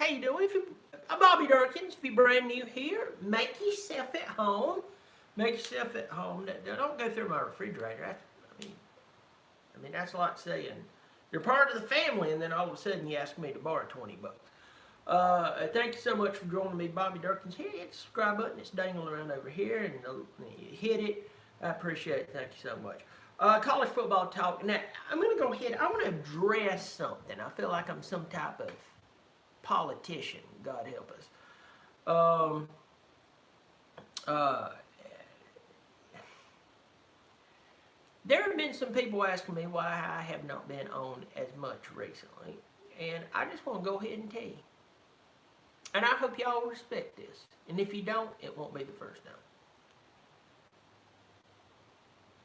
you doing? I'm Bobby Dirkens. If you're brand new here, make yourself at home. Make yourself at home. Don't go through my refrigerator. I mean, that's like saying you're part of the family, and then all of a sudden you ask me to borrow $20. Thank you so much for joining me, Bobby Dirkens. Here, hit the subscribe button. It's dangling around over here, and you hit it. I appreciate it. Thank you so much. College football talk. Now, I'm going to go ahead. I want to address something. I feel like I'm some type of politician. God help us. There have been some people asking me why I have not been on as much recently. And I just want to go ahead and tell you. And I hope y'all respect this. And if you don't, it won't be the first time.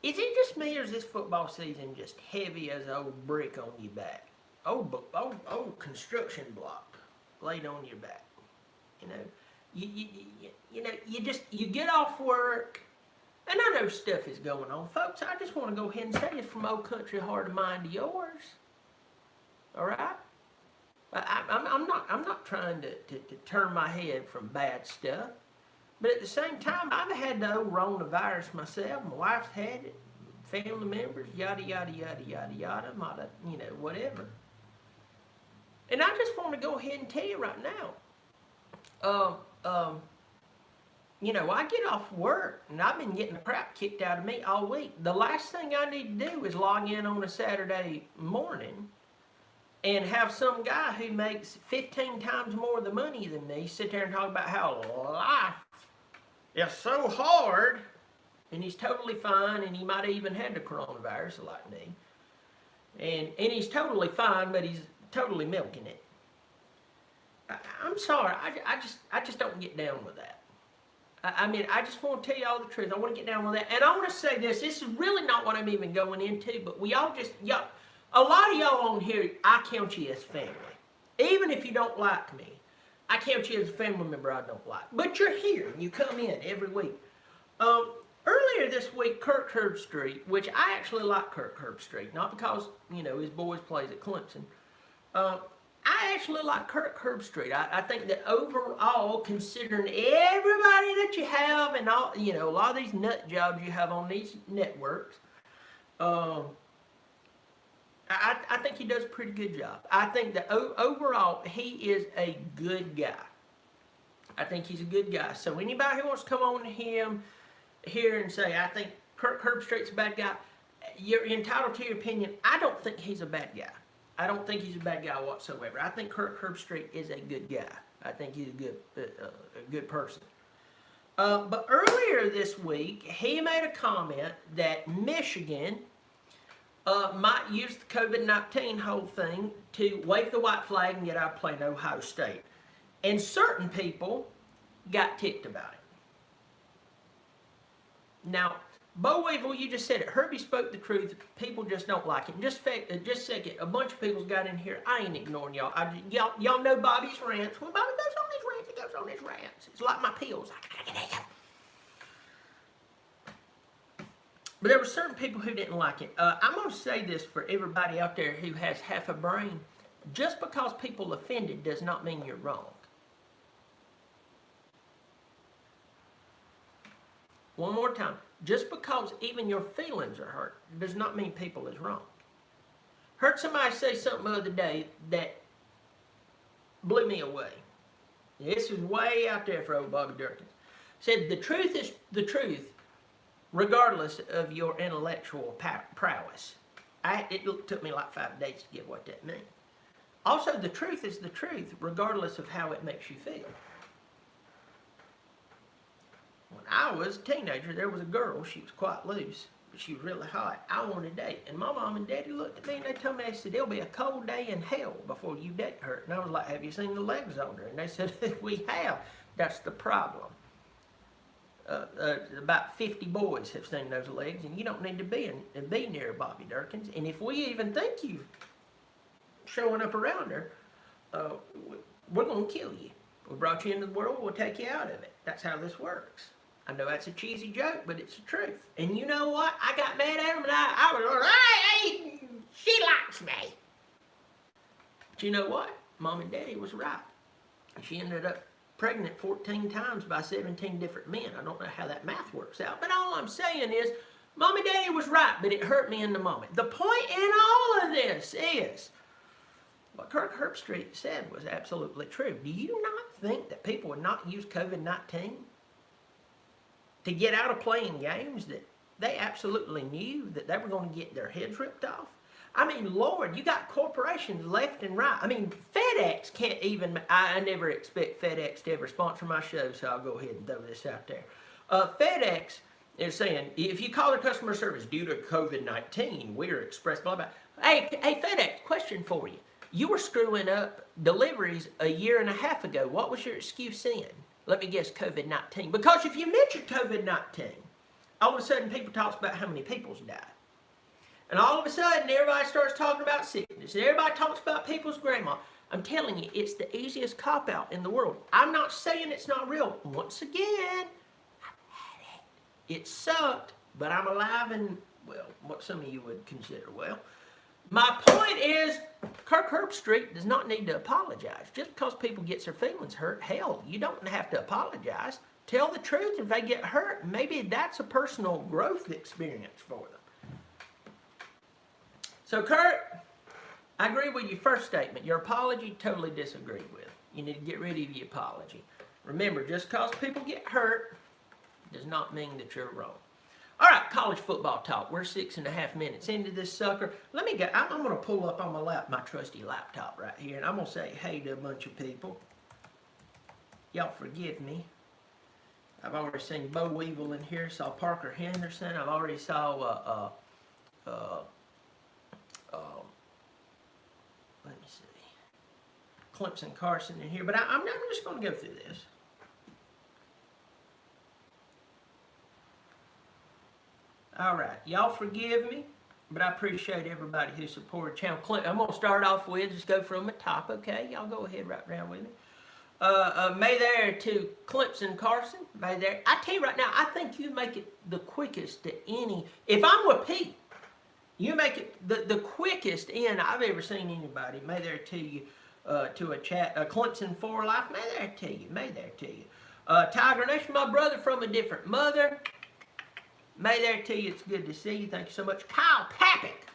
Is it just me, or is this football season just heavy as an old brick on your back? Old construction block laid on your back. You know, you get off work, and I know stuff is going on, folks. I just want to go ahead and say it's from old country heart of mine to yours. All right? I'm not trying to turn my head from bad stuff. But at the same time, I've had the old coronavirus myself. My wife's had it. Family members, yada, yada, yada, yada, yada, whatever. And I just want to go ahead and tell you right now. I get off work, and I've been getting the crap kicked out of me all week. The last thing I need to do is log in on a Saturday morning and have some guy who makes 15 times more the money than me sit there and talk about how life is so hard, and he's totally fine, and he might have even had the coronavirus like me. And he's totally fine, but he's totally milking it. I'm sorry, I just don't get down with that. I just want to tell you all the truth. I want to get down with that. And I want to say this is really not what I'm even going into, but a lot of y'all on here, I count you as family. Even if you don't like me, I count you as a family member I don't like. But you're here, and you come in every week. Earlier this week, Kirk Herbstreit, which I actually like Kirk Herbstreit, not because, his boys plays at Clemson. I actually like Kirk Herbstreit. I think that overall, considering everybody that you have and all, a lot of these nut jobs you have on these networks, I think he does a pretty good job. I think that overall, he is a good guy. I think he's a good guy. So anybody who wants to come on to him here and say, I think Kirk Herbstreit's a bad guy, you're entitled to your opinion. I don't think he's a bad guy. I don't think he's a bad guy whatsoever. I think Kirk Herbstreit is a good guy. I think he's a good person. But earlier this week, he made a comment that Michigan might use the COVID-19 whole thing to wave the white flag and get out of playing Ohio State. And certain people got ticked about it. Now, Bo Weevil, you just said it. Herbie spoke the truth. People just don't like it. Just a second. A bunch of people's got in here. I ain't ignoring y'all. Y'all know Bobby's rants. When Bobby goes on his rants, he goes on his rants. It's like my pills. But there were certain people who didn't like it. I'm going to say this for everybody out there who has half a brain. Just because people offended does not mean you're wrong. One more time. Just because even your feelings are hurt does not mean people is wrong. Heard somebody say something the other day that blew me away. This is way out there for old Bobby Dirkens. Said the truth is the truth regardless of your intellectual prowess. It took me like 5 days to get what that meant. Also, the truth is the truth regardless of how it makes you feel. When I was a teenager, there was a girl. She was quite loose, but she was really hot. I wanted to date. And my mom and daddy looked at me and they told me, they said, there'll be a cold day in hell before you date her. And I was like, have you seen the legs on her? And they said, we have. That's the problem. About 50 boys have seen those legs, and you don't need to be near Bobby Dirkens. And if we even think you showing up around her, we're going to kill you. We brought you into the world, we'll take you out of it. That's how this works. I know that's a cheesy joke, but it's the truth. And you know what? I got mad at him, and I was like, hey, she likes me. But you know what? Mom and Daddy was right. She ended up pregnant 14 times by 17 different men. I don't know how that math works out, but all I'm saying is, Mom and Daddy was right, but it hurt me in the moment. The point in all of this is, what Kirk Herbstreit said was absolutely true. Do you not think that people would not use COVID-19 to get out of playing games that they absolutely knew that they were going to get their heads ripped off? I mean, Lord, you got corporations left and right. I mean, FedEx can't even, I never expect FedEx to ever sponsor my show, so I'll go ahead and throw this out there. FedEx is saying, if you call their customer service due to COVID-19, we're express blah, blah. Hey, FedEx, question for you. You were screwing up deliveries a year and a half ago. What was your excuse then? Let me guess, COVID-19. Because if you mention COVID-19, all of a sudden people talk about how many people's died. And all of a sudden everybody starts talking about sickness. And everybody talks about people's grandma. I'm telling you, it's the easiest cop-out in the world. I'm not saying it's not real. Once again, I've had it. It sucked, but I'm alive and, well, what some of you would consider well. My point is, Kirk Herbstreit does not need to apologize. Just because people get their feelings hurt, hell, you don't have to apologize. Tell the truth. If they get hurt, maybe that's a personal growth experience for them. So, Kurt, I agree with your first statement. Your apology, totally disagree with. You need to get rid of your apology. Remember, just because people get hurt does not mean that you're wrong. All right, college football talk. We're 6.5 minutes into this sucker. Let me go. I'm going to pull up on my trusty laptop right here, and I'm going to say hey to a bunch of people. Y'all forgive me. I've already seen Bo Weevil in here. Saw Parker Henderson. I've already saw let me see, Clemson Carson in here. But I'm just going to go through this. All right, y'all forgive me, but I appreciate everybody who supported channel. I'm going to start off with, just go from the top, okay? Y'all go ahead right around with me. May there to Clemson Carson. May there. I tell you right now, I think you make it the quickest to any. If I'm with Pete, you make it the quickest in I've ever seen anybody. May there to you to a chat. Clemson for life. May there to you. May there to you. Tiger Nation, my brother from a different mother. May there to you. It's good to see you. Thank you so much. Kyle Pappick.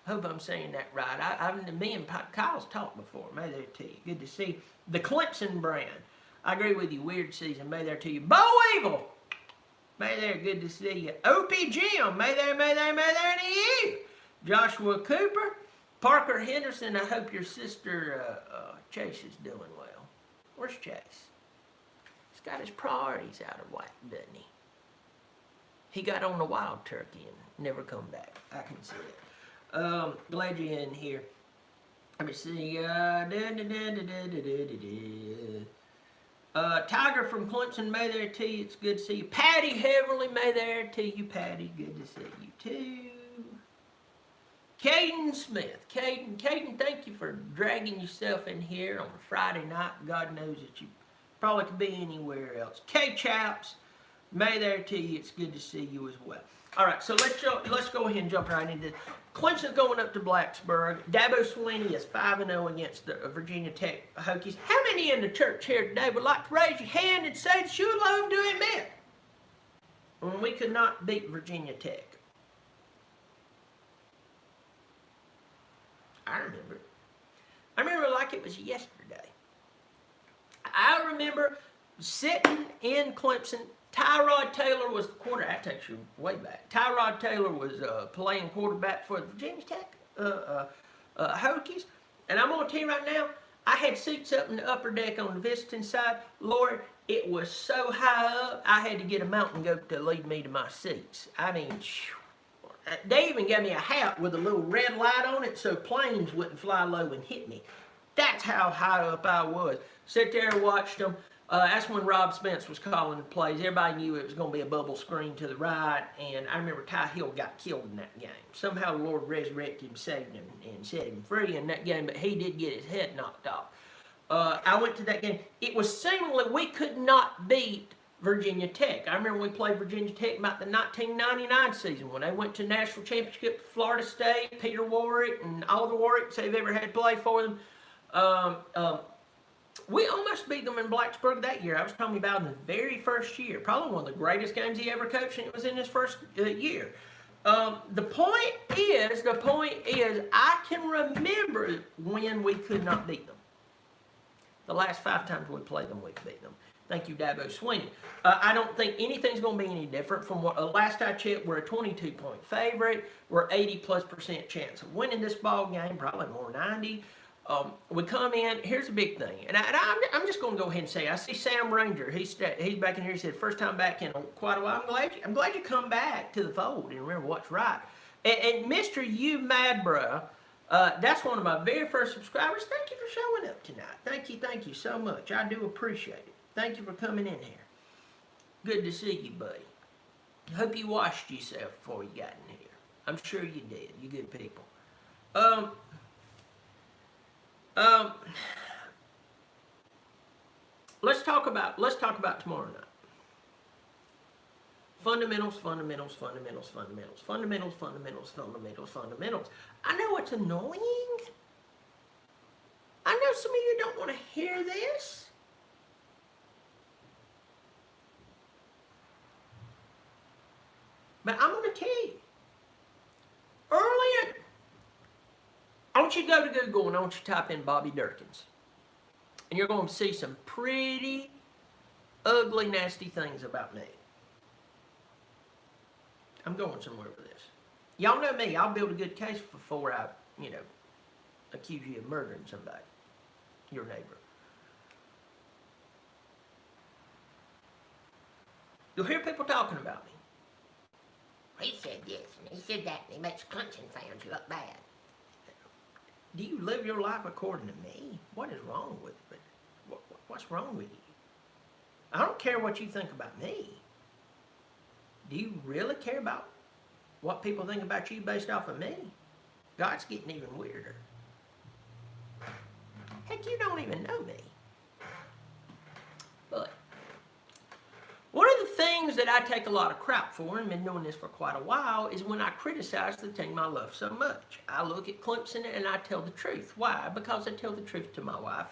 Hope I'm saying that right. Me and Kyle's talked before. May there to you. Good to see you. The Clemson brand. I agree with you. Weird season. May there to you. Bo Evil. May there. Good to see you. Opie Jim. May there to you. Joshua Cooper. Parker Henderson. I hope your sister Chase is doing well. Where's Chase? He's got his priorities out of whack, doesn't he? He got on the wild turkey and never come back. I can see it. Glad you're in here. Let me see. Tiger from Clemson, may there to you. It's good to see you. Patty Heverly, may there to you. Patty, good to see you too. Caden Smith. Caden, thank you for dragging yourself in here on a Friday night. God knows that you probably could be anywhere else. K-Chaps. May there to you. It's good to see you as well. All right, so let's go ahead and jump right into this. Clemson's going up to Blacksburg. Dabo Swinney is 5-0 against the Virginia Tech Hokies. How many in the church here today would like to raise your hand and say that you would love to admit when we could not beat Virginia Tech? I remember. I remember like it was yesterday. I remember sitting in Clemson. Tyrod Taylor was the quarterback. That takes you way back. Tyrod Taylor was playing quarterback for the Virginia Tech Hokies. And I'm going to tell you right now, I had seats up in the upper deck on the visiting side. Lord, it was so high up, I had to get a mountain goat to lead me to my seats. I mean, they even gave me a hat with a little red light on it so planes wouldn't fly low and hit me. That's how high up I was. Sit there and watched them. That's when Rob Spence was calling the plays. Everybody knew it was going to be a bubble screen to the right, and I remember Ty Hill got killed in that game. Somehow the Lord resurrected him, saved him, and set him free in that game, but he did get his head knocked off. I went to that game. It was seemingly we could not beat Virginia Tech. I remember we played Virginia Tech about the 1999 season when they went to national championship, Florida State, Peter Warwick, and all the Warwicks they've ever had play for them. We almost beat them in Blacksburg that year. I was talking about in the very first year. Probably one of the greatest games he ever coached, and it was in his first year. The point is, I can remember when we could not beat them. The last 5 times we played them, we've beat them. Thank you, Dabo Sweeney. I don't think anything's going to be any different from what last I checked. We're a 22-point favorite. We're 80+% chance of winning this ball game, probably more 90. We come in. Here's the big thing, and I'm just going to go ahead and say, I see Sam Ranger. He's back in here. He said, first time back in quite a while. I'm glad you come back to the fold and remember what's right. And Mr. You Madbra, that's one of my very first subscribers. Thank you for showing up tonight. Thank you so much. I do appreciate it. Thank you for coming in here. Good to see you, buddy. Hope you washed yourself before you got in here. I'm sure you did. You good people. Let's talk about tomorrow night. Fundamentals. I know it's annoying. I know some of you don't want to hear this. But I'm going to tell you. Earlier, I want you to go to Google and I want you to type in Bobby Dirkens. And you're going to see some pretty ugly, nasty things about me. I'm going somewhere with this. Y'all know me. I'll build a good case before I, accuse you of murdering somebody. Your neighbor. You'll hear people talking about me. He said this and he said that and he makes Clemson fans look bad. Do you live your life according to me? What is wrong with it? What's wrong with you? I don't care what you think about me. Do you really care about what people think about you based off of me? God's getting even weirder. Heck, you don't even know me. But one of the things that I take a lot of crap for, and been doing this for quite a while, is when I criticize the team I love so much. I look at Clemson and I tell the truth. Why? Because I tell the truth to my wife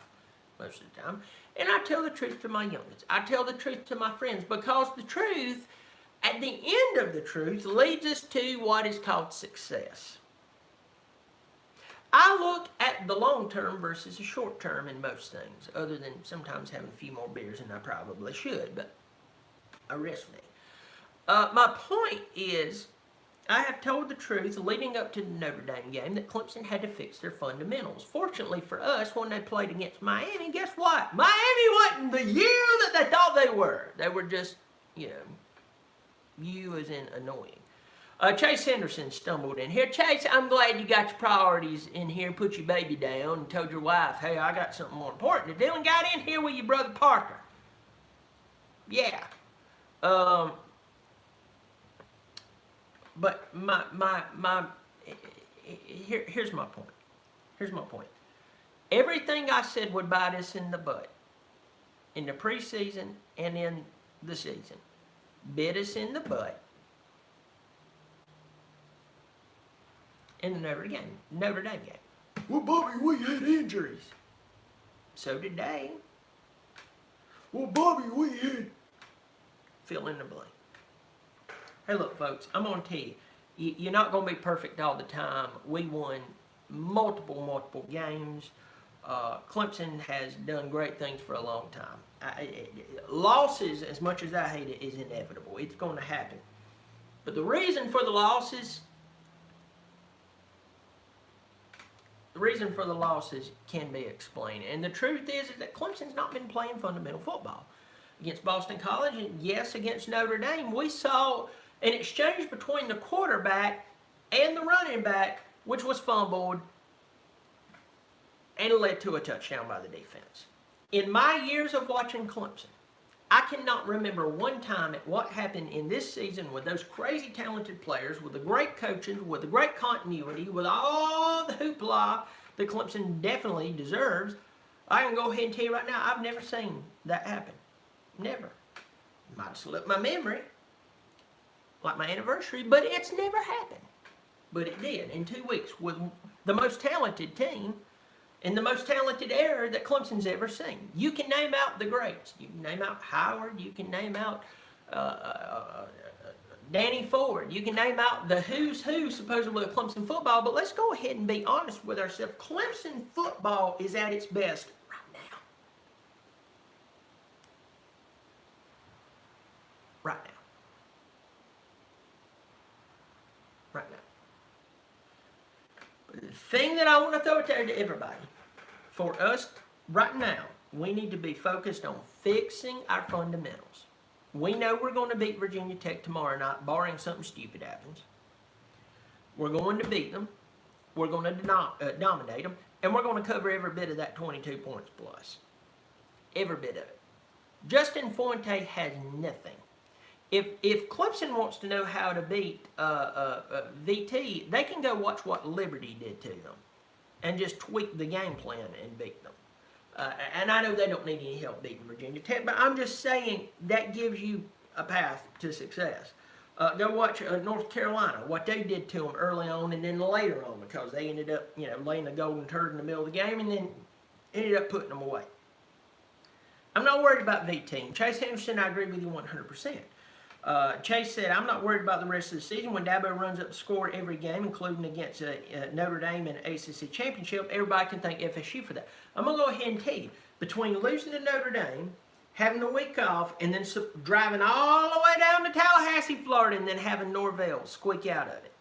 most of the time, and I tell the truth to my youngins. I tell the truth to my friends, because the truth, at the end of the truth, leads us to what is called success. I look at the long term versus the short term in most things, other than sometimes having a few more beers than I probably should, but arrest me. My point is, I have told the truth leading up to the Notre Dame game that Clemson had to fix their fundamentals. Fortunately for us, when they played against Miami, guess what? Miami wasn't the year that they thought they were. They were just, you as in annoying. Chase Henderson stumbled in here. Chase, I'm glad you got your priorities in here, put your baby down, and told your wife, hey, I got something more important to do, and got in here with your brother Parker. Yeah. But here's my point. Here's my point. Everything I said would bite us in the butt in the preseason and in the season bit us in the butt in the Notre Dame game. Well, Bobby, we had injuries. So did they. Well, Bobby, we had... Fill in the blank. Hey, look, folks, I'm going to tell you, you're not going to be perfect all the time. We won multiple games. Clemson has done great things for a long time. Losses, as much as I hate it, is inevitable. It's going to happen. But the reason for the losses can be explained. And the truth is that Clemson's not been playing fundamental football. Against Boston College, and yes, against Notre Dame, we saw an exchange between the quarterback and the running back, which was fumbled and led to a touchdown by the defense. In my years of watching Clemson, I cannot remember one time at what happened in this season with those crazy talented players, with the great coaches, with the great continuity, with all the hoopla that Clemson definitely deserves. I can go ahead and tell you right now, I've never seen that happen. Never. Might have slipped my memory, like my anniversary, but it's never happened. But it did in 2 weeks with the most talented team in the most talented era that Clemson's ever seen. You can name out the greats. You can name out Howard. You can name out Danny Ford. You can name out the who's who supposedly of Clemson football. But let's go ahead and be honest with ourselves. Clemson football is at its best right now. Right now. Right now. But the thing that I want to throw out there to everybody, for us right now, we need to be focused on fixing our fundamentals. We know we're going to beat Virginia Tech tomorrow night, barring something stupid happens. We're going to beat them. We're going to dominate them. And we're going to cover every bit of that 22 points plus. Every bit of it. Justin Fuente has nothing. If Clemson wants to know how to beat VT, they can go watch what Liberty did to them and just tweak the game plan and beat them. And I know they don't need any help beating Virginia Tech, but I'm just saying that gives you a path to success. Go watch North Carolina, what they did to them early on and then later on, because they ended up, laying a golden turd in the middle of the game and then ended up putting them away. I'm not worried about VT. Chase Henderson, I agree with you 100%. Chase said, I'm not worried about the rest of the season. When Dabo runs up the score every game, including against Notre Dame in an ACC championship, everybody can thank FSU for that. I'm going to go ahead and tell you, between losing to Notre Dame, having a week off, and then driving all the way down to Tallahassee, Florida, and then having Norvell squeak out of it.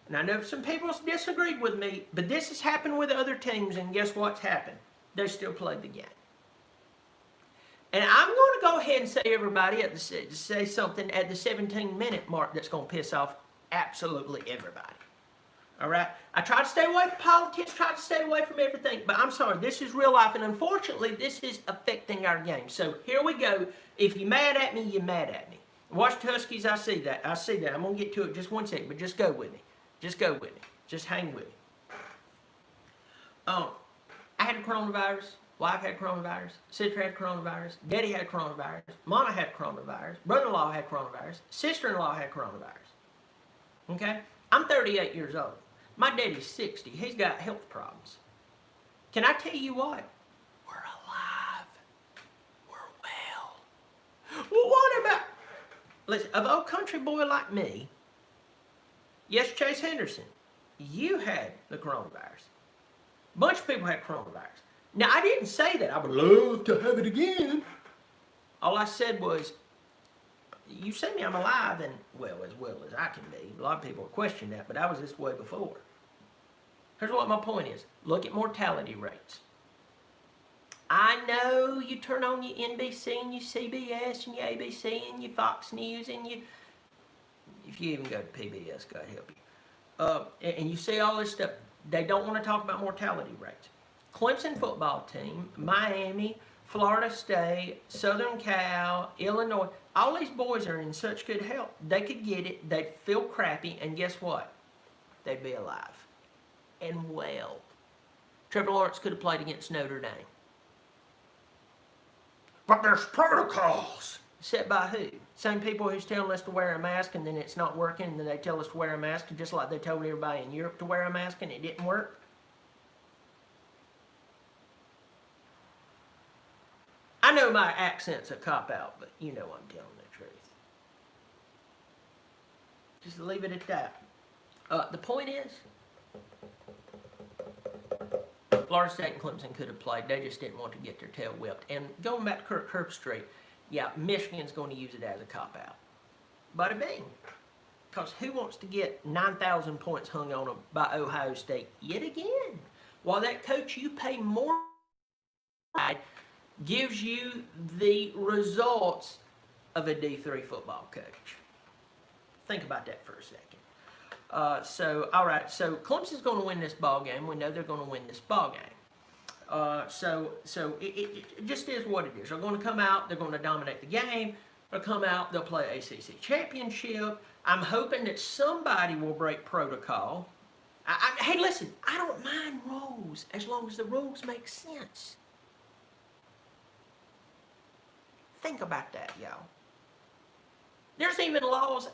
And I know some people disagreed with me, but this has happened with other teams, and guess what's happened? They still played the game. And I'm going to go ahead and say, everybody, say something at the 17-minute mark that's going to piss off absolutely everybody. All right? I try to stay away from politics, try to stay away from everything, but I'm sorry, this is real life, and unfortunately, this is affecting our game. So here we go. If you're mad at me, you're mad at me. Watch Huskies, I see that. I see that. I'm going to get to it just one second, but just go with me. Just go with me. Just hang with me. I had a coronavirus. Wife had coronavirus, sister had coronavirus, daddy had coronavirus, mama had coronavirus, brother-in-law had coronavirus, sister-in-law had coronavirus. Okay? I'm 38 years old. My daddy's 60. He's got health problems. Can I tell you what? We're alive. We're well. Well, what about... Listen, of old country boy like me, yes, Chase Henderson, you had the coronavirus. A bunch of people had coronavirus. Now, I didn't say that I would love to have it again. All I said was, you see me, I'm alive, and, well as I can be. A lot of people question that, but I was this way before. Here's what my point is. Look at mortality rates. I know you turn on your NBC and your CBS and your ABC and your Fox News and your... If you even go to PBS, God help you. And you see all this stuff. They don't want to talk about mortality rates. Clemson football team, Miami, Florida State, Southern Cal, Illinois, all these boys are in such good health. They could get it, they'd feel crappy, and guess what? They'd be alive. And well. Trevor Lawrence could have played against Notre Dame. But there's protocols. Set by who? Same people who's telling us to wear a mask and then it's not working, and then they tell us to wear a mask, just like they told everybody in Europe to wear a mask and it didn't work. I know my accent's a cop-out, but you know I'm telling the truth. Just leave it at that. The point is, Florida State and Clemson could have played. They just didn't want to get their tail whipped. And going back to Kirk Herbstreit, yeah, Michigan's going to use it as a cop-out. Bada bing. Because who wants to get 9,000 points hung on them by Ohio State yet again? While that coach you pay more gives you the results of a D3 football coach. Think about that for a second. All right, so Clemson's going to win this ball game. We know they're going to win this ball game. So it just is what it is. They're going to come out. They're going to dominate the game. They'll come out. They'll play ACC championship. I'm hoping that somebody will break protocol. Hey, listen, I don't mind rules as long as the rules make sense. Think about that, y'all. There's even laws,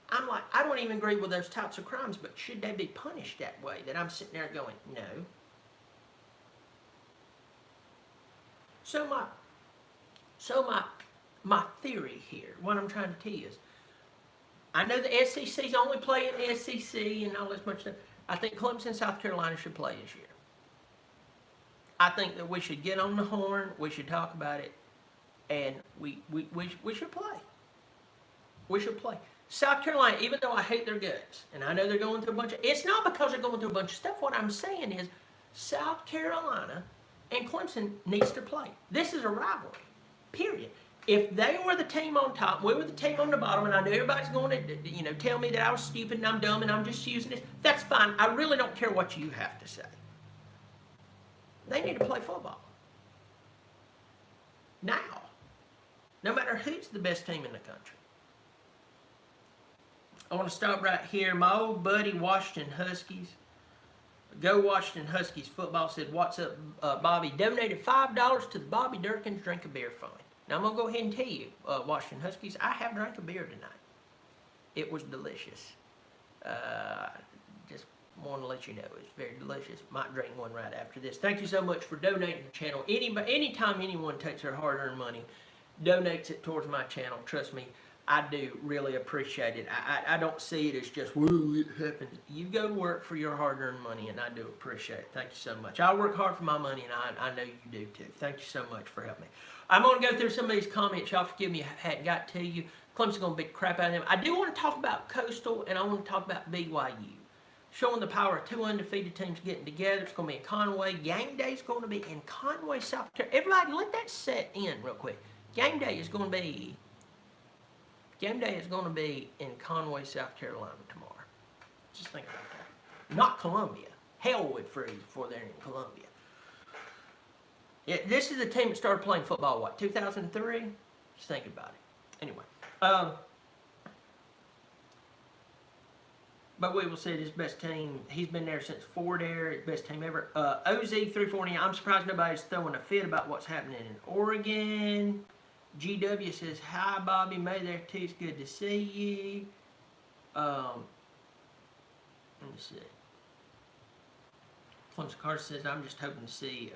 I'm like, I don't even agree with those types of crimes, but should they be punished that way? That I'm sitting there going, no. my theory here, what I'm trying to tell you is, I know the SEC's only playing SEC and all this much stuff. I think Clemson, South Carolina should play this year. I think that we should get on the horn. We should talk about it, and we should play. We should play. South Carolina, even though I hate their guts, and I know they're going through a bunch of, it's not because they're going through a bunch of stuff. What I'm saying is, South Carolina and Clemson needs to play. This is a rivalry, period. If they were the team on top, we were the team on the bottom, and I know everybody's going to, tell me that I was stupid and I'm dumb and I'm just using this, that's fine. I really don't care what you have to say. They need to play football. Now. No matter who's the best team in the country. I want to stop right here. My old buddy, Washington Huskies. Go Washington Huskies football said, "What's up, Bobby? Donated $5 to the Bobby Dirkens Drink a Beer Fund." Now, I'm going to go ahead and tell you, Washington Huskies, I have drank a beer tonight. It was delicious. Just want to let you know, it's very delicious. Might drink one right after this. Thank you so much for donating to the channel. Anytime anyone takes their hard-earned money, donates it towards my channel, trust me, I do really appreciate it. I don't see it as just, woo, it happens. You go to work for your hard-earned money, and I do appreciate it. Thank you so much. I work hard for my money, and I know you do too. Thank you so much for helping me. I'm going to go through some of these comments. Y'all forgive me, I hadn't got to you. Clemson's going to beat the crap out of them. I do want to talk about Coastal, and I want to talk about BYU. Showing the power of two undefeated teams getting together. It's going to be in Conway. Game day is going to be in Conway, South Carolina. Everybody, let that set in real quick. Game day is going to be in Conway, South Carolina tomorrow. Just think about that. Not Columbia. Hell would freeze before they're in Columbia. Yeah, this is a team that started playing football, what, 2003? Just think about it. Anyway. But we will say his best team. He's been there since Ford Air. Best team ever. OZ340. I'm surprised nobody's throwing a fit about what's happening in Oregon. GW says, "Hi, Bobby. May there too. It's good to see you." Let me see. Clemson Carter says, "I'm just hoping to see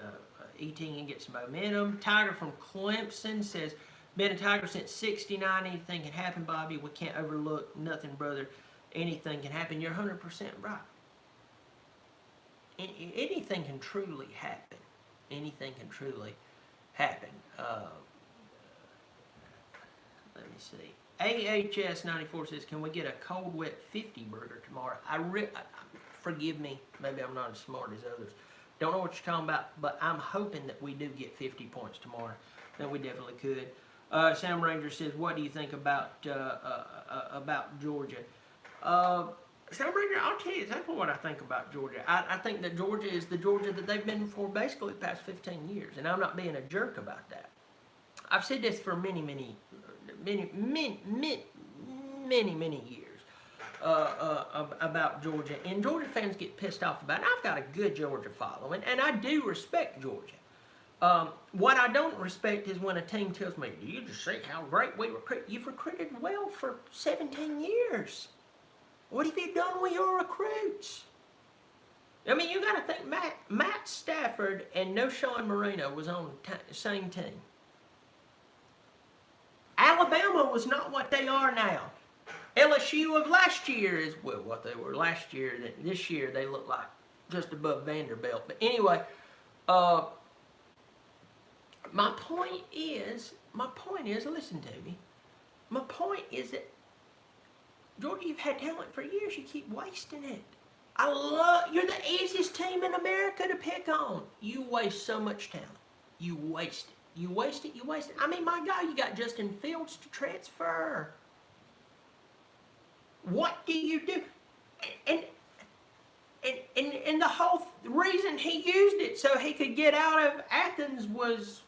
ET and get some momentum." Tiger from Clemson says, "Been a Tiger since '69. Anything can happen, Bobby. We can't overlook nothing, brother. Anything can happen." You're 100% right. Anything can truly happen. Anything can truly happen. Let me see. AHS94 says, "Can we get a cold, wet 50 burger tomorrow?" Forgive me. Maybe I'm not as smart as others. Don't know what you're talking about, but I'm hoping that we do get 50 points tomorrow. Then we definitely could. Sam Ranger says, "What do you think about Georgia?" Sam Ranger, I'll tell you exactly what I think about Georgia. I think that Georgia is the Georgia that they've been for basically the past 15 years, and I'm not being a jerk about that. I've said this for many years about Georgia, and Georgia fans get pissed off about it. I've got a good Georgia following, and I do respect Georgia. What I don't respect is when a team tells me, "Do you just see how great we recruit?" You've recruited well for 17 years. What have you done with your recruits? I mean, you got to think Matt Stafford and no Sean Marino was on the same team. Alabama was not what they are now. LSU of last year is, well, what they were last year. This year they look like just above Vanderbilt. But anyway, my point is, listen to me. My point is that, Georgia, you've had talent for years. You keep wasting it. You're the easiest team in America to pick on. You waste so much talent. You waste it. You waste it. I mean, my God, you got Justin Fields to transfer. What do you do? And the whole reason he used it so he could get out of Athens was,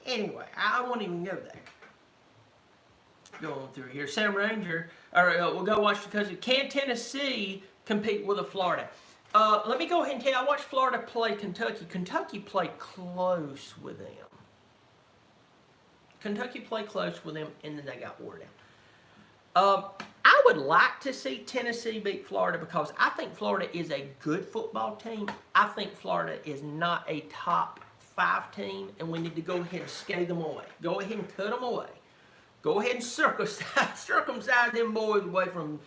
anyway, I won't even go there. Going through here. Sam Ranger, we'll go watch because can Tennessee compete with Florida? Let me go ahead and tell you, I watched Florida play Kentucky. Kentucky played close with them. And then they got wore down. I would like to see Tennessee beat Florida because I think Florida is a good football team. I think Florida is not a top 5 team, and we need to go ahead and scale them away. Go ahead and cut them away. Go ahead and circumcise them boys away from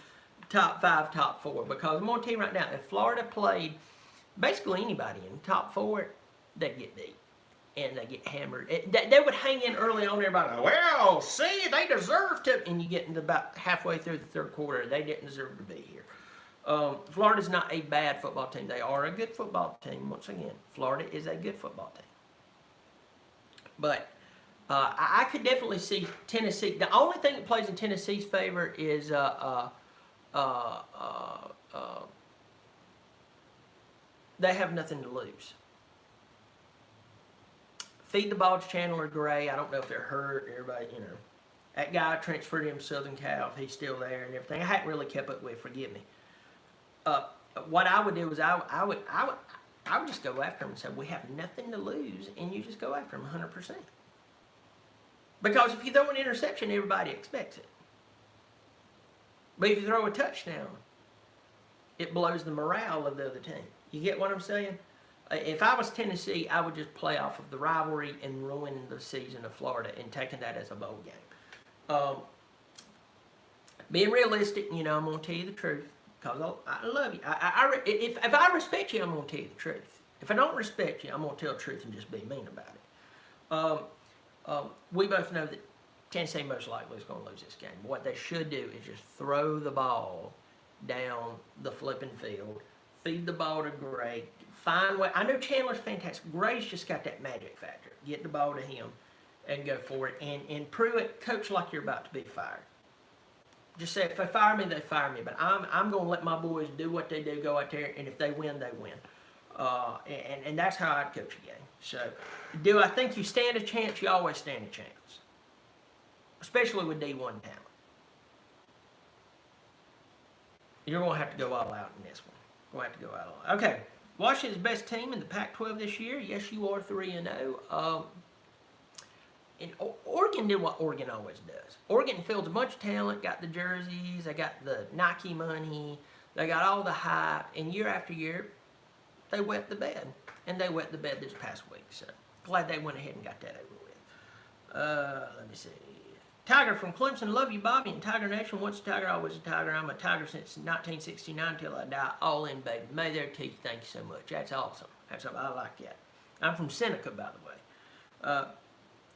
top 5, top 4. Because I'm going to tell you right now, if Florida played basically anybody in the top 4, they'd get beat. And they get hammered. They would hang in early on. Everybody, well, see, they deserve to. And you get into about halfway through the third quarter, they didn't deserve to be here. Florida's not a bad football team. They are a good football team. Once again, Florida is a good football team. But I could definitely see Tennessee. The only thing that plays in Tennessee's favor is they have nothing to lose. Feed the ball to Chandler Gray. I don't know if they're hurt. Everybody, you know. That guy transferred him to Southern Cal. He's still there and everything. I hadn't really kept up with. Forgive me. What I would do is I would just go after him and say, we have nothing to lose, and you just go after him 100%. Because if you throw an interception, everybody expects it. But if you throw a touchdown, it blows the morale of the other team. You get what I'm saying? If I was Tennessee, I would just play off of the rivalry and ruin the season of Florida and taking that as a bowl game. Being realistic, you know, I'm going to tell you the truth because I love you. If I respect you, I'm going to tell you the truth. If I don't respect you, I'm going to tell the truth and just be mean about it. We both know that Tennessee most likely is going to lose this game. What they should do is just throw the ball down the flipping field, feed the ball to Gray, find way. I know Chandler's fantastic. Gray's just got that magic factor. Get the ball to him and go for it. And Pruitt, coach like you're about to be fired. Just say, if they fire me, they fire me. But I'm going to let my boys do what they do, go out there, and if they win, they win. And that's how I'd coach a game. So, do I think you stand a chance? You always stand a chance. Especially with D1 talent. You're going to have to go all out in this one. Going to have to go all out. Okay. Washington's best team in the Pac-12 this year. Yes, you are 3-0. And Oregon did what Oregon always does. Oregon fields a bunch of talent, got the jerseys, they got the Nike money, they got all the hype, and year after year, they wet the bed. And they wet the bed this past week. So, glad they went ahead and got that over with. Let me see. Tiger from Clemson, love you, Bobby, and Tiger Nation. Once a Tiger, always a Tiger. I'm a Tiger since 1969 till I die. All in, baby. May their teeth. Thank you so much. That's awesome. That's awesome. I like that. I'm from Seneca, by the way.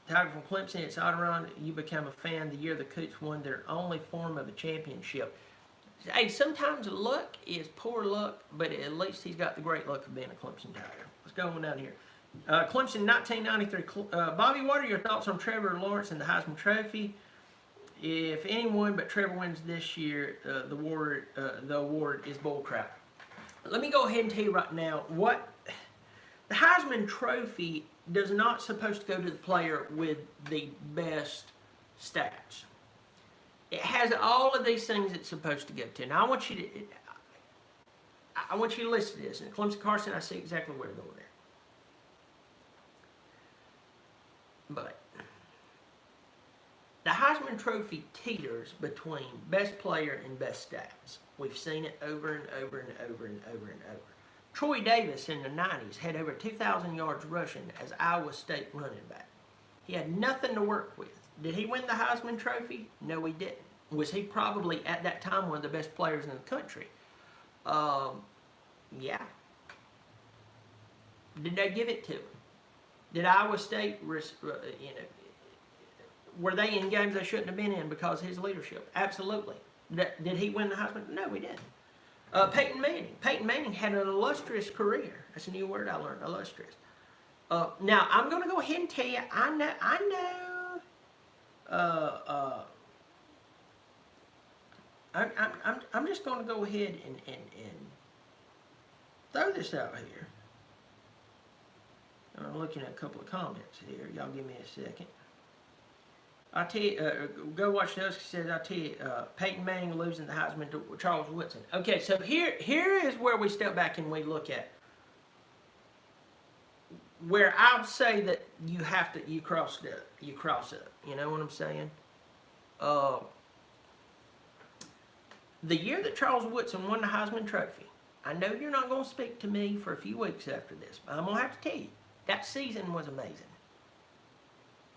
Tiger from Clemson, it's Otteron. You became a fan the year the Coots won their only form of a championship. Hey, sometimes luck is poor luck, but at least he's got the great luck of being a Clemson Tiger. Let's go on down here. Clemson 1993. Bobby, what are your thoughts on Trevor Lawrence and the Heisman Trophy? If anyone but Trevor wins this year, the award is bullcrap. Let me go ahead and tell you right now what the Heisman Trophy does not supposed to go to the player with the best stats. It has all of these things it's supposed to go to. Now I want you to listen to this. And Clemson Carson, I see exactly where they're going there. But the Heisman Trophy teeters between best player and best stats. We've seen it over and over and over and over and over. Troy Davis in the 90s had over 2,000 yards rushing as Iowa State running back. He had nothing to work with. Did he win the Heisman Trophy? No, he didn't. Was he probably at that time one of the best players in the country? Yeah. Did they give it to him? Did Iowa State, were they in games they shouldn't have been in because of his leadership? Absolutely. Did he win the Heisman? No, he didn't. Peyton Manning. Peyton Manning had an illustrious career. That's a new word I learned, illustrious. Now, I'm going to go ahead and tell you, I know, I'm just going to go ahead and throw this out here. I'm looking at a couple of comments here. Y'all give me a second. I tell you, go watch those. Says I tell you, Peyton Manning losing the Heisman to Charles Woodson. Okay, so here is where we step back and we look at where I would say that you cross it up. You cross it up. You know what I'm saying? The year that Charles Woodson won the Heisman Trophy, I know you're not going to speak to me for a few weeks after this, but I'm going to have to tell you. That season was amazing.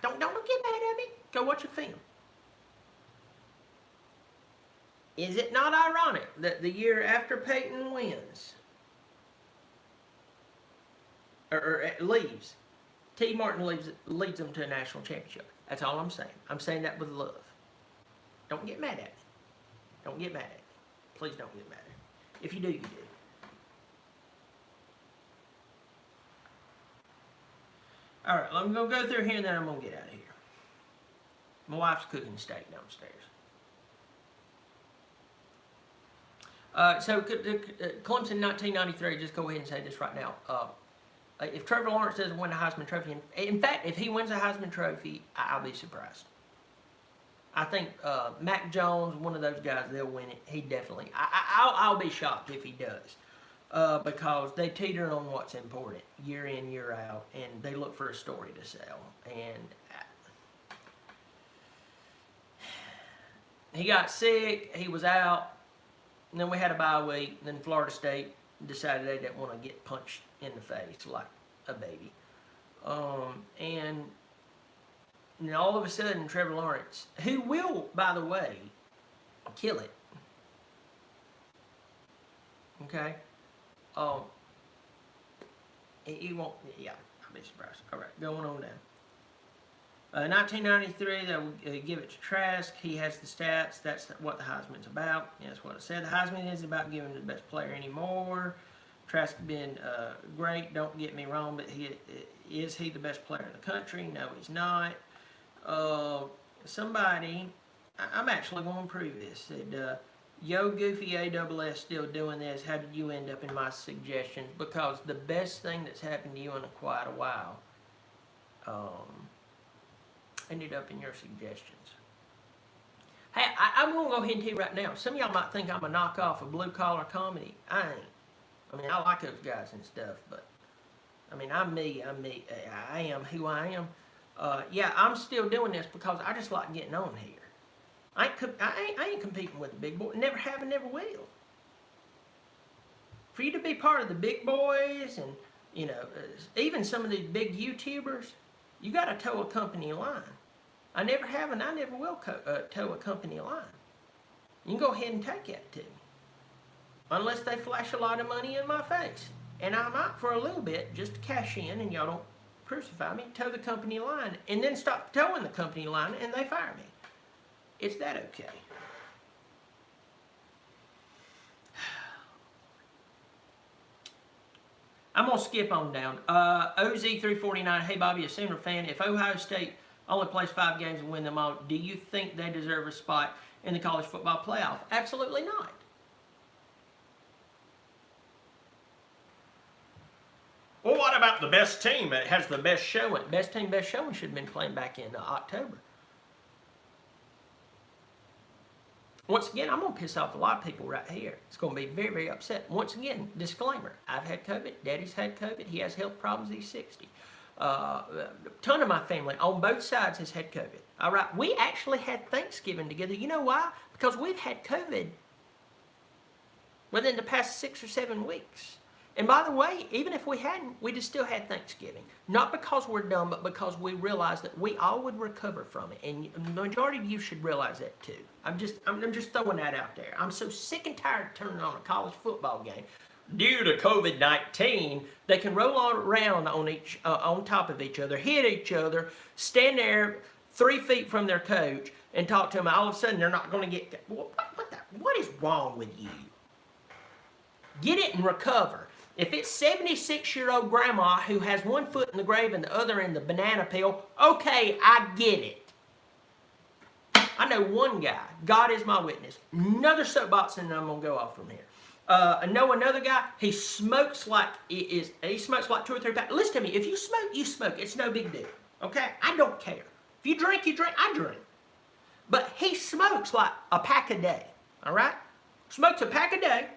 Don't get mad at me. Go watch a film. Is it not ironic that the year after Peyton wins, or leaves, T. Martin leads them to a national championship? That's all I'm saying. I'm saying that with love. Don't get mad at me. Don't get mad at me. Please don't get mad at me. If you do, you do. All right, I'm going to go through here and then I'm going to get out of here. My wife's cooking steak downstairs. So Clemson 1993, just go ahead and say this right now. If Trevor Lawrence doesn't win the Heisman Trophy, in fact, if he wins a Heisman Trophy, I'll be surprised. I think Mac Jones, one of those guys, they'll win it. He definitely. I'll be shocked if he does, because they teeter on what's important year in, year out, and they look for a story to sell. And he got sick. He was out. And then we had a bye week. And then Florida State decided they didn't want to get punched in the face like a baby. And all of a sudden, Trevor Lawrence, who will, by the way, kill it. Okay? He won't, yeah, I'll be surprised. All right, going on down. 1993, they'll give it to Trask. He has the stats. That's what the Heisman's about. Yeah, that's what I said. The Heisman isn't about giving to the best player anymore. Trask has been great, don't get me wrong, but is he the best player in the country? No, he's not. Somebody, I'm actually going to prove this, said, Yo, Goofy ASS still doing this. How did you end up in my suggestions? Because the best thing that's happened to you in quite a while ended up in your suggestions. Hey, I'm going to go ahead and tell you right now. Some of y'all might think I'm a knockoff of blue-collar comedy. I ain't. I mean, I like those guys and stuff, but, I mean, I'm me. I am who I am. Yeah, I'm still doing this because I just like getting on here. I ain't competing with the big boys. Never have and never will. For you to be part of the big boys and, you know, even some of these big YouTubers, you got to toe a company line. I never have and I never will toe a company line. You can go ahead and take that to me. Unless they flash a lot of money in my face. And I might for a little bit just to cash in and y'all don't crucify me, toe the company line, and then stop towing the company line and they fire me. Is that okay? I'm going to skip on down. OZ349, hey Bobby, a Sooner fan. If Ohio State only plays 5 games and win them all, do you think they deserve a spot in the college football playoff? Absolutely not. Well, what about the best team? It has the best showing. Best team, best showing should have been playing back in October. Once again, I'm going to piss off a lot of people right here. It's going to be very, very upset. Once again, disclaimer. I've had COVID. Daddy's had COVID. He has health problems. He's 60. A ton of my family on both sides has had COVID. All right. We actually had Thanksgiving together. You know why? Because we've had COVID within the past 6 or 7 weeks. And by the way, even if we hadn't, we'd have still had Thanksgiving. Not because we're dumb, but because we realized that we all would recover from it. And the majority of you should realize that too. I'm just throwing that out there. I'm so sick and tired of turning on a college football game. Due to COVID-19, they can roll around on top of each other, hit each other, stand there 3 feet from their coach, and talk to them. All of a sudden, they're not going to get. What is wrong with you? Get it and recover. If it's 76-year-old grandma who has one foot in the grave and the other in the banana peel, okay, I get it. I know one guy. God is my witness. Another soapbox, and I'm gonna go off from here. I know another guy. He smokes like he smokes like 2 or 3 packs. Listen to me. If you smoke, you smoke. It's no big deal. Okay, I don't care. If you drink, you drink. I drink. But he smokes like a pack a day. All right, smokes a pack a day.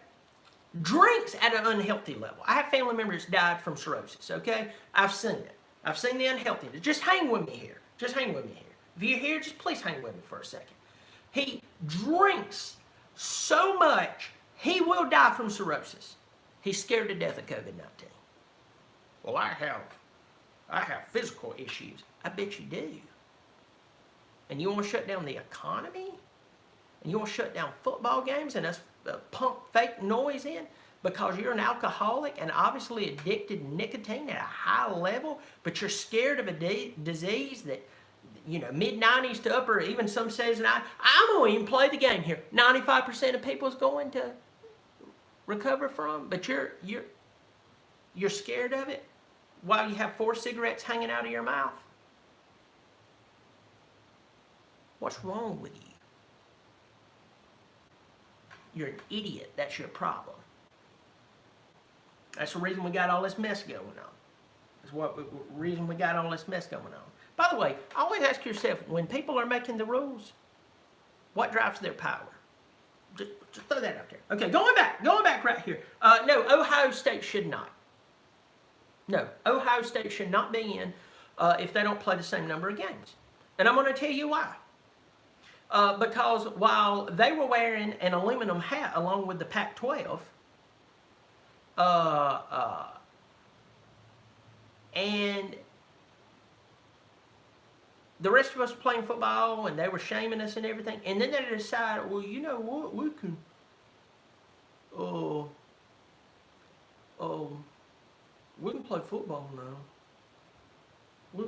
Drinks at an unhealthy level. I have family members died from cirrhosis, okay? I've seen it. I've seen the unhealthiness. Just hang with me here. Just hang with me here. If you're here, just please hang with me for a second. He drinks so much, he will die from cirrhosis. He's scared to death of COVID-19. Well, I have I have physical issues. I bet you do. And you want to shut down the economy? And you want to shut down football games and us pump fake noise in? Because you're an alcoholic and obviously addicted to nicotine at a high level, but you're scared of a disease that, you know, mid-90s to upper, even some says, I'm going to even play the game here. 95% of people is going to recover from, but you're scared of it while you have 4 cigarettes hanging out of your mouth. What's wrong with you? You're an idiot. That's your problem. That's the reason we got all this mess going on. That's what reason we got all this mess going on. By the way, always ask yourself, when people are making the rules, what drives their power? Just throw that out there. Okay, going back right here. No, Ohio State should not. No, Ohio State should not be in if they don't play the same number of games. And I'm going to tell you why. Because while they were wearing an aluminum hat along with the Pac-12, and the rest of us were playing football, and they were shaming us and everything, and then they decided, well, you know what, we can, we can play football now. We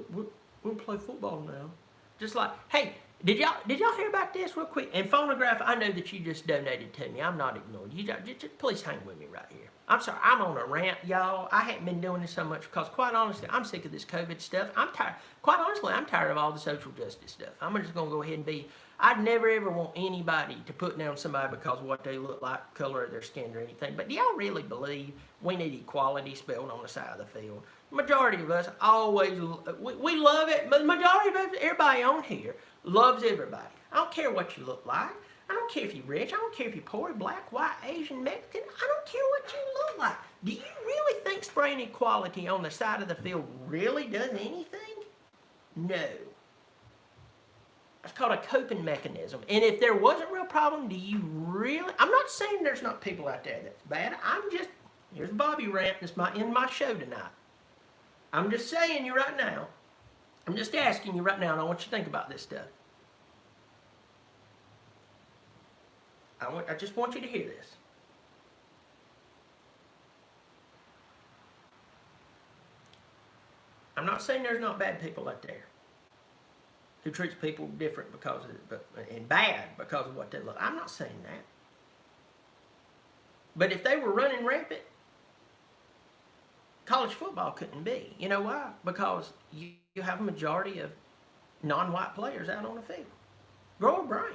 can play football now. Just like, hey, did y'all hear about this real quick? And Phonograph, I know that you just donated to me. I'm not ignoring you. Just please hang with me right here. I'm sorry, I'm on a rant, y'all. I haven't been doing this so much because, quite honestly, I'm sick of this COVID stuff. I'm tired. Quite honestly, I'm tired of all the social justice stuff. I'm just going to go ahead and be... I'd never, ever want anybody to put down somebody because of what they look like, color of their skin, or anything. But do y'all really believe we need equality spelled on the side of the field? The majority of us always... We love it, but the majority of us, everybody on here, loves everybody. I don't care what you look like. I don't care if you're rich. I don't care if you're poor, black, white, Asian, Mexican. I don't care what you look like. Do you really think spraying equality on the side of the field really does anything? No. That's called a coping mechanism. And if there was a real problem, do you really... I'm not saying there's not people out there that's bad. I'm just... Here's Bobby rant. This might end my show tonight. I'm just saying you right now. I'm just asking you right now, and I want you to think about this stuff. I just want you to hear this. I'm not saying there's not bad people out there who treats people different because of and bad because of what they look. I'm not saying that. But if they were running rampant, college football couldn't be. You know why? Because you have a majority of non-white players out on the field. Grow a brain.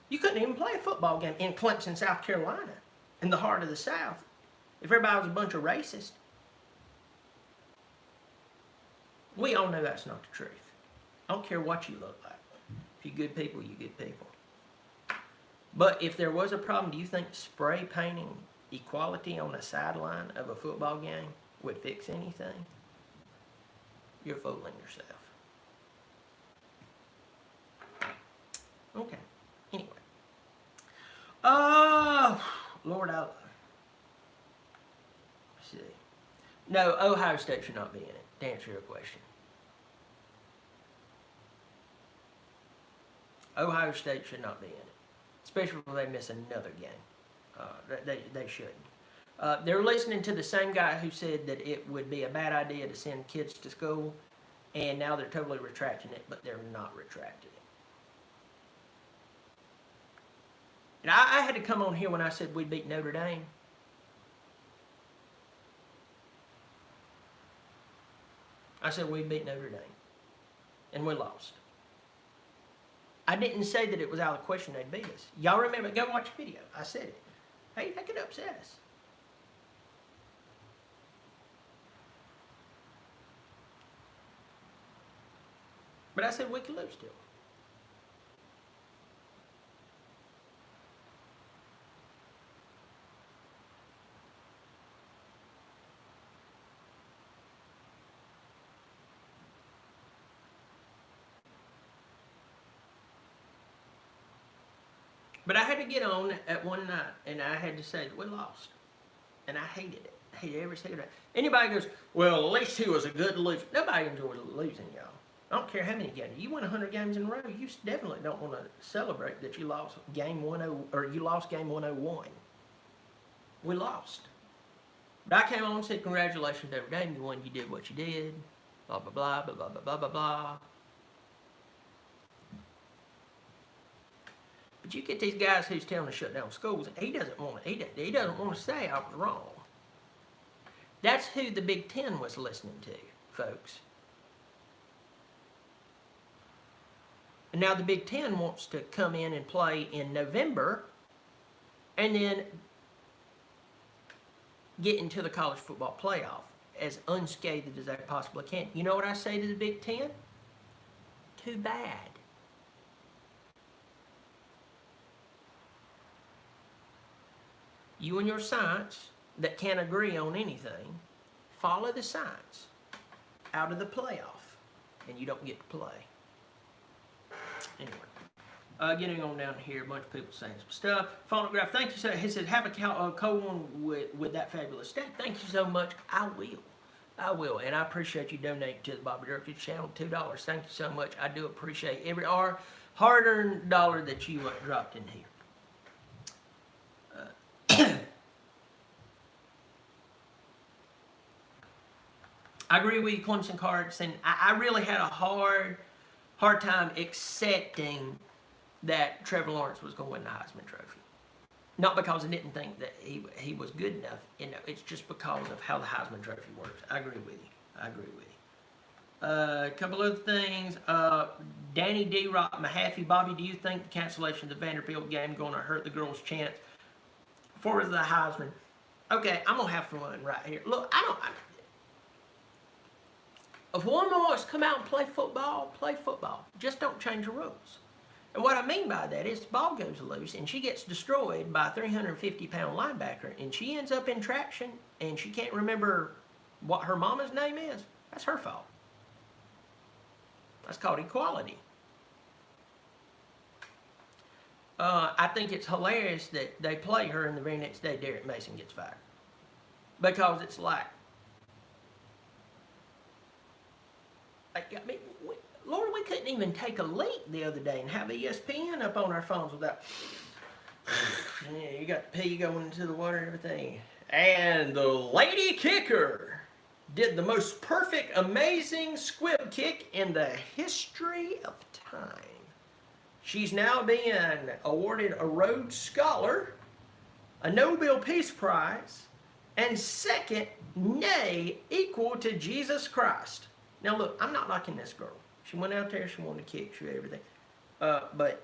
You couldn't even play a football game in Clemson, South Carolina, in the heart of the South, if everybody was a bunch of racists. We all know that's not the truth. I don't care what you look like. If you're good people, you're good people. But if there was a problem, do you think spray painting equality on the sideline of a football game would fix anything? You're fooling yourself. Okay. Anyway. Lord, let's see. No, Ohio State should not be in it, to answer your question. Ohio State should not be in it, especially if they miss another game. They shouldn't. They're listening to the same guy who said that it would be a bad idea to send kids to school, and now they're totally retracting it, but they're not retracting it. And I had to come on here when I said we beat Notre Dame. I said we beat Notre Dame. And we lost. I didn't say that it was out of the question they'd beat us. Y'all remember, go watch the video. I said it. Hey, that could upset us. But I said we could lose still. But I had to get on at one night, and I had to say that we lost. And I hated it. he ever said that. Anybody goes, well, at least he was a good loser. Nobody enjoys losing, y'all. I don't care how many games. You win 100 games in a row, you definitely don't want to celebrate that you lost game 101 or you lost game 101. We lost. But I came on and said, congratulations every game. You won, you did what you did. Blah, blah, blah, blah, blah, blah, blah, blah, blah. But you get these guys who's telling to shut down schools, and he doesn't want to say I was wrong. That's who the Big Ten was listening to, folks. And now the Big Ten wants to come in and play in November and then get into the college football playoff as unscathed as they possibly can. You know what I say to the Big Ten? Too bad. You and your science that can't agree on anything, follow the science out of the playoff, and you don't get to play. Anyway, getting on down here, a bunch of people saying some stuff. Phonograph, thank you, sir. He said, have a cold one with that fabulous steak. Thank you so much. I will. And I appreciate you donating to the Bobby Dirkens channel, $2. Thank you so much. I do appreciate every hard-earned dollar that you dropped in here. I agree with you, Clemson Cards, and I really had a hard time accepting that Trevor Lawrence was going to win the Heisman Trophy. Not because I didn't think that he was good enough. You know, it's just because of how the Heisman Trophy works. I agree with you. A couple other things. Danny D. Rock Mahaffey. Bobby, do you think the cancellation of the Vanderbilt game going to hurt the girls' chance for the Heisman? Okay, I'm going to have fun right here. Look, if a woman wants to come out and play football, play football. Just don't change the rules. And what I mean by that is the ball goes loose and she gets destroyed by a 350-pound linebacker and she ends up in traction and she can't remember what her mama's name is. That's her fault. That's called equality. I think it's hilarious that they play her and the very next day Derek Mason gets fired. Because it's like, I mean, Lord, we couldn't even take a leak the other day and have ESPN up on our phones without. Yeah, you got the pee going into the water and everything. And the lady kicker did the most perfect, amazing squib kick in the history of time. She's now being awarded a Rhodes Scholar, a Nobel Peace Prize, and second, nay, equal to Jesus Christ. Now look, I'm not liking this girl. She went out there, she wanted to kick, she everything. But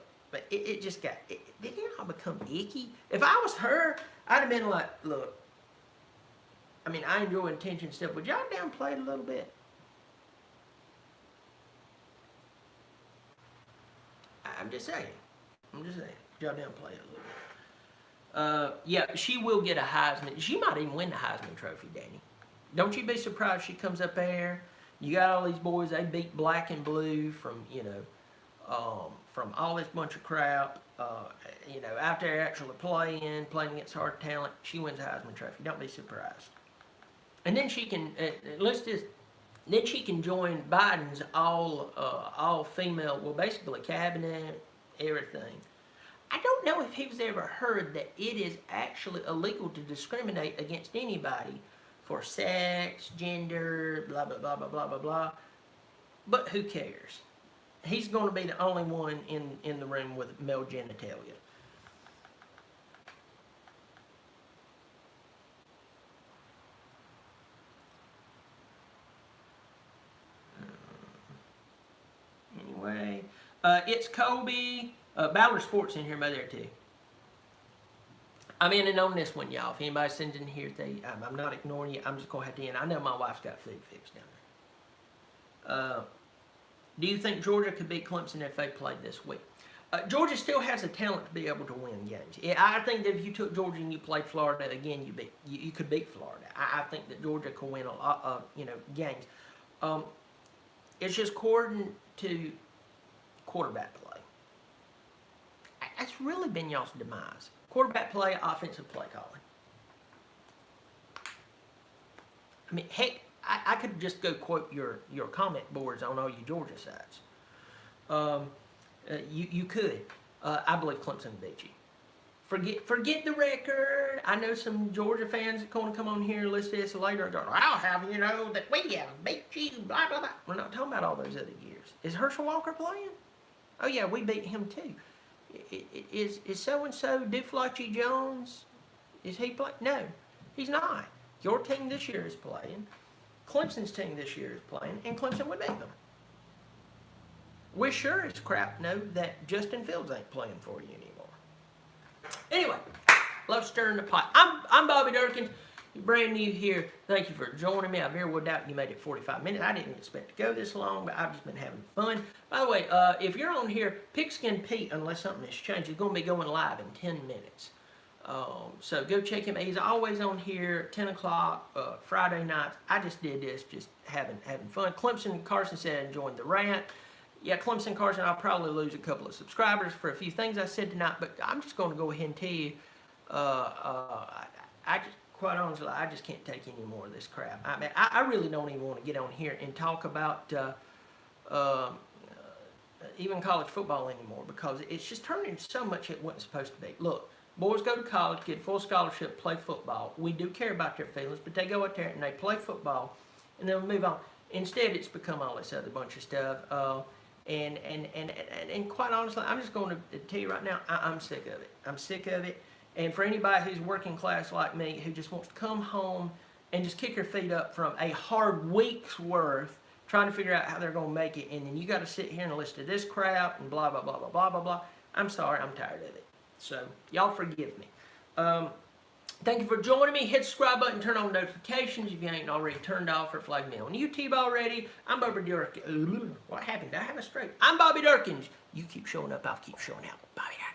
it just got, did it not become icky? If I was her, I'd have been like, look, I mean, I enjoy attention stuff. Would y'all downplay it a little bit? I'm just saying. Y'all downplay it a little bit. Yeah, she will get a Heisman. She might even win the Heisman Trophy, Danny. Don't you be surprised she comes up there. You got all these boys, they beat black and blue from, from all this bunch of crap, out there actually playing against hard talent. She wins the Heisman Trophy. Don't be surprised. And then she can, then she can join Biden's all female, well, basically cabinet, everything. I don't know if he's ever heard that it is actually illegal to discriminate against anybody for sex, gender, blah, blah, blah, blah, blah, blah, blah. But who cares? He's going to be the only one in the room with male genitalia. Anyway, it's Kobe. Ballard Sports in here by there too. I'm in and on this one, y'all. If anybody sends in here, I'm not ignoring you. I'm just going to have to end. I know my wife's got food fixed down there. Do you think Georgia could beat Clemson if they played this week? Georgia still has the talent to be able to win games. I think that if you took Georgia and you played Florida again, you could beat Florida. I think that Georgia can win a lot of games. It's just according to quarterback play. That's really been y'all's demise. Quarterback play, offensive play calling. I mean, heck, I could just go quote your comment boards on all you Georgia sites. You could. I believe Clemson beat you. Forget the record. I know some Georgia fans that going to come on here and listen to this later and go, I'll have you know that we have beat you, blah, blah, blah. We're not talking about all those other years. Is Herschel Walker playing? Oh, yeah, we beat him too. Is so-and-so Duflachi Jones, is he playing? No, he's not. Your team this year is playing. Clemson's team this year is playing, and Clemson would beat them. We sure as crap know that Justin Fields ain't playing for you anymore. Anyway, love stirring the pot. I'm Bobby Dirkens. You're brand new here. Thank you for joining me. I very well doubt you made it 45 minutes. I didn't expect to go this long, but I've just been having fun. By the way, if you're on here, Pigskin Pete, unless something has changed, is going to be going live in 10 minutes. So go check him. He's always on here, 10 o'clock, Friday nights. I just did this, just having fun. Clemson Carson said enjoying the rant. Yeah, Clemson Carson, I'll probably lose a couple of subscribers for a few things I said tonight, but I'm just going to go ahead and tell you, I just, quite honestly, I just can't take any more of this crap. I mean, I really don't even want to get on here and talk about even college football anymore, because it's just turned into so much it wasn't supposed to be. Look, boys go to college, get full scholarship, play football. We do care about their feelings, but they go out there and they play football, and then move on. Instead, it's become all this other bunch of stuff. And quite honestly, I'm just going to tell you right now, I'm sick of it. I'm sick of it. And for anybody who's working class like me, who just wants to come home and just kick their feet up from a hard week's worth, trying to figure out how they're going to make it, and then you got to sit here and listen to this crap and blah, blah, blah, blah, blah, blah, blah. I'm sorry, I'm tired of it. So, y'all forgive me. Thank you for joining me. Hit the subscribe button, turn on notifications if you ain't already turned off or flagged me on YouTube already. I'm Bobby Dirkens. What happened? Did I have a stroke? I'm Bobby Dirkens. You keep showing up, I'll keep showing out. Bobby Dirkens.